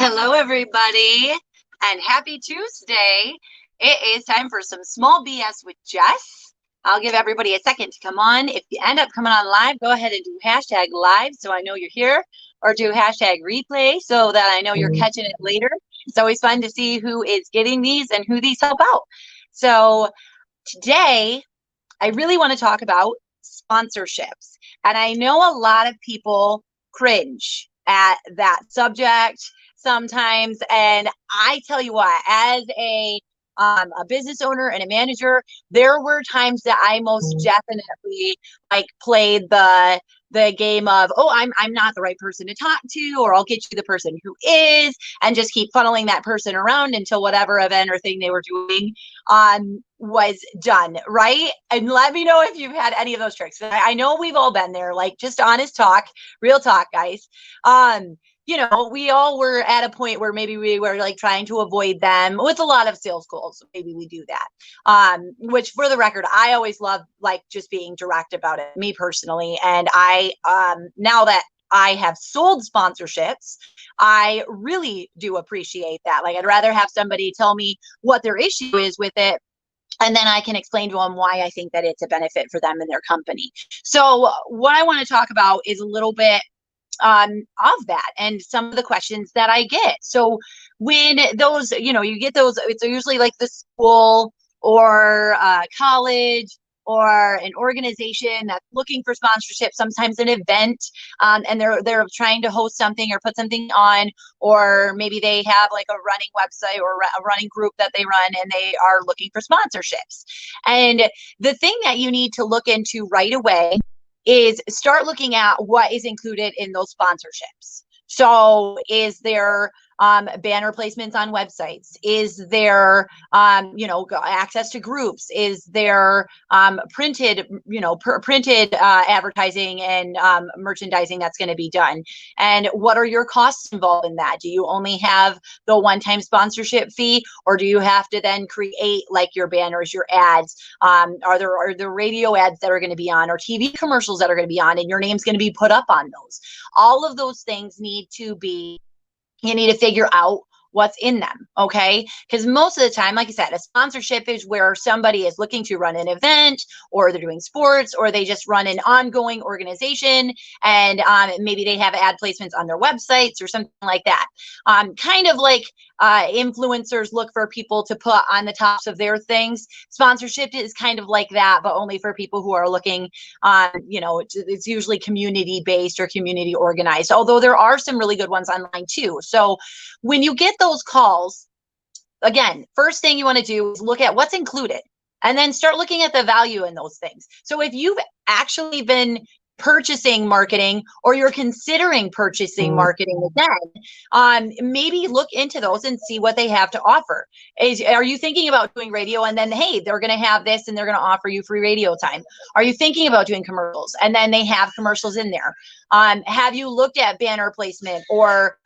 Hello, everybody, and happy Tuesday. It is time for some small BS with Jess. I'll give everybody a second to come on. If you end up coming on live, go ahead and do hashtag live so I know you're here, or do hashtag replay so that I know you're catching it later. It's always fun to see who is getting these and who these help out. So today, I really want to talk about sponsorships. And I know a lot of people cringe at that subject sometimes. And I tell you what, as a business owner and a manager, there were times that I most definitely played the game of, oh, I'm not the right person to talk to, or I'll get you the person who is, and just keep funneling that person around until whatever event or thing they were doing was done, right? And let me know if you've had any of those tricks. I know we've all been there, like just honest talk, real talk, guys. We all were at a point where maybe we were trying to avoid them with a lot of sales goals. Maybe we do that. Which for the record, I always love just being direct about it, me personally. And I, now that I have sold sponsorships, I really do appreciate that. I'd rather have somebody tell me what their issue is with it, and then I can explain to them why I think that it's a benefit for them and their company. So what I want to talk about is a little bit of that and some of the questions that I get. So when those, you get those, it's usually like the school or college or an organization that's looking for sponsorship, sometimes an event, and they're trying to host something or put something on, or maybe they have a running website or a running group that they run, and they are looking for sponsorships. And the thing that you need to look into right away is start looking at what is included in those sponsorships. So is there banner placements on websites? Is there, access to groups? Is there printed, printed advertising and merchandising that's going to be done? And what are your costs involved in that? Do you only have the one-time sponsorship fee, or do you have to then create your banners, your ads? Are there radio ads that are going to be on, or TV commercials that are going to be on, and your name's going to be put up on those? All of those things you need to figure out what's in them, okay? Because most of the time, like I said, a sponsorship is where somebody is looking to run an event, or they're doing sports, or they just run an ongoing organization, and maybe they have ad placements on their websites or something like that. Kind of like influencers look for people to put on the tops of their things. Sponsorship is kind of like that, but only for people who are looking, it's usually community-based or community organized, although there are some really good ones online too. So when you get those calls, again, first thing you want to do is look at what's included, and then start looking at the value in those things. So if you've actually been purchasing marketing, or you're considering purchasing marketing again, maybe look into those and see what they have to offer. Are you thinking about doing radio, and then, hey, they're going to have this and they're going to offer you free radio time? Are you thinking about doing commercials, and then they have commercials in there? Have you looked at banner placement or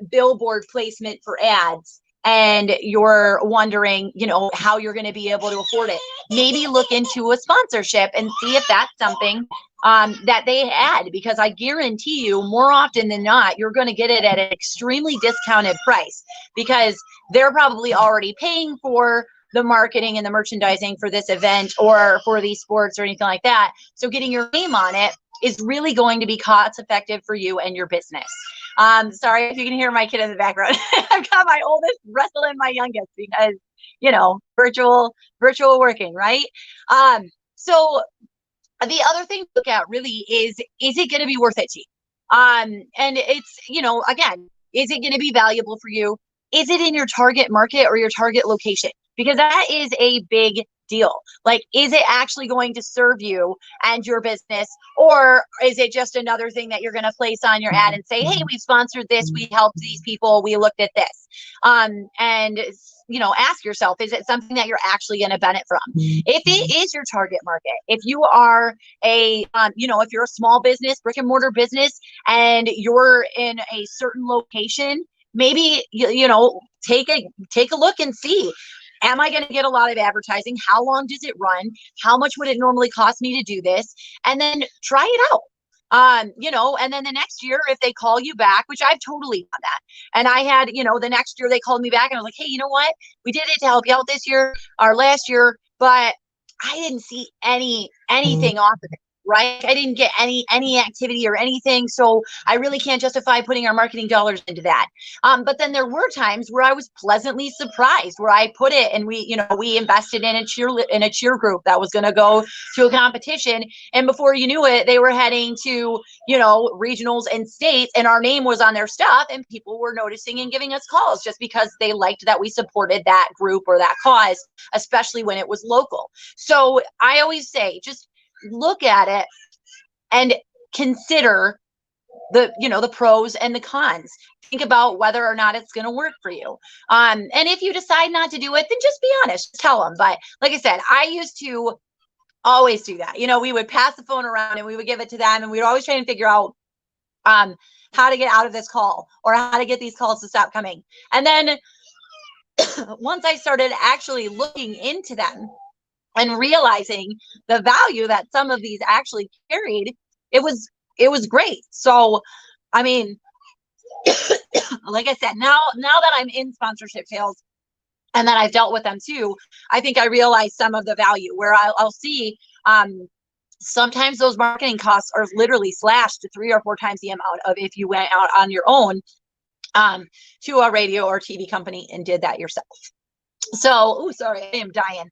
billboard placement for ads, and you're wondering, how you're going to be able to afford it? Maybe look into a sponsorship and see if that's something that they add, because I guarantee you, more often than not, you're going to get it at an extremely discounted price, because they're probably already paying for the marketing and the merchandising for this event or for these sports or anything like that. So getting your name on it is really going to be cost effective for you and your business. Sorry if you can hear my kid in the background. I've got my oldest wrestling my youngest because, virtual working, right? So the other thing to look at really is it going to be worth it to you? And it's, again, is it going to be valuable for you? Is it in your target market or your target location? Because that is a big deal. Is it actually going to serve you and your business, or is it just another thing that you're going to place on your ad and say, hey, we sponsored this, we helped these people, we looked at this? And ask yourself, is it something that you're actually going to benefit from? If it is your target market, if you are if you're a small business, brick and mortar business, and you're in a certain location, maybe, take a look and see, am I going to get a lot of advertising? How long does it run? How much would it normally cost me to do this? And then try it out. And then the next year, if they call you back, which I've totally done that. And I had, the next year they called me back and I was like, hey, you know what? We did it to help you out this year or last year, but I didn't see anything off of it. Right. I didn't get any activity or anything. So I really can't justify putting our marketing dollars into that. But then there were times where I was pleasantly surprised where I put it and we invested in a cheer group that was going to go to a competition. And before you knew it, they were heading to, regionals and states, and our name was on their stuff, and people were noticing and giving us calls just because they liked that we supported that group or that cause, especially when it was local. So I always say, just look at it and consider the pros and the cons. Think about whether or not it's going to work for you. And if you decide not to do it, then just be honest, tell them. But like I said, I used to always do that. We would pass the phone around and we would give it to them, and we would always try and figure out how to get out of this call or how to get these calls to stop coming. And then once I started actually looking into them and realizing the value that some of these actually carried, it was great. So, I mean, like I said, now that I'm in sponsorship sales and that I've dealt with them too, I think I realize some of the value where I'll see, sometimes those marketing costs are literally slashed to 3 or 4 times the amount of if you went out on your own, to a radio or TV company and did that yourself. So, sorry, I am dying.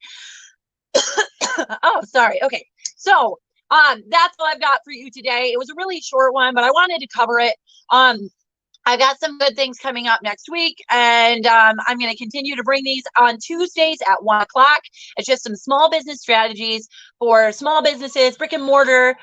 Oh, sorry. Okay. So, that's all I've got for you today. It was a really short one, but I wanted to cover it. I've got some good things coming up next week, and I'm going to continue to bring these on Tuesdays at 1 o'clock. It's just some small business strategies for small businesses, brick and mortar,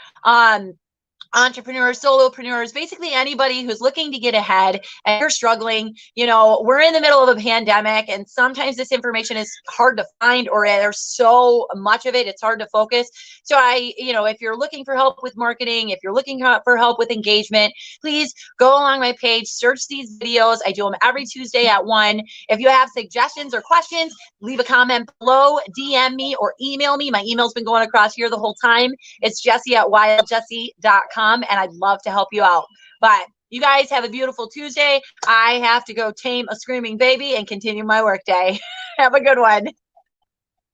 entrepreneurs, solopreneurs, basically anybody who's looking to get ahead and you're struggling. We're in the middle of a pandemic, and sometimes this information is hard to find, or there's so much of it, it's hard to focus. So if you're looking for help with marketing, if you're looking for help with engagement, please go along my page, search these videos. I do them every Tuesday at 1. If you have suggestions or questions, leave a comment below, DM me, or email me. My email's been going across here the whole time. It's Jessie@wildjessie.com. And I'd love to help you out. But you guys have a beautiful Tuesday. I have to go tame a screaming baby and continue my workday. Have a good one.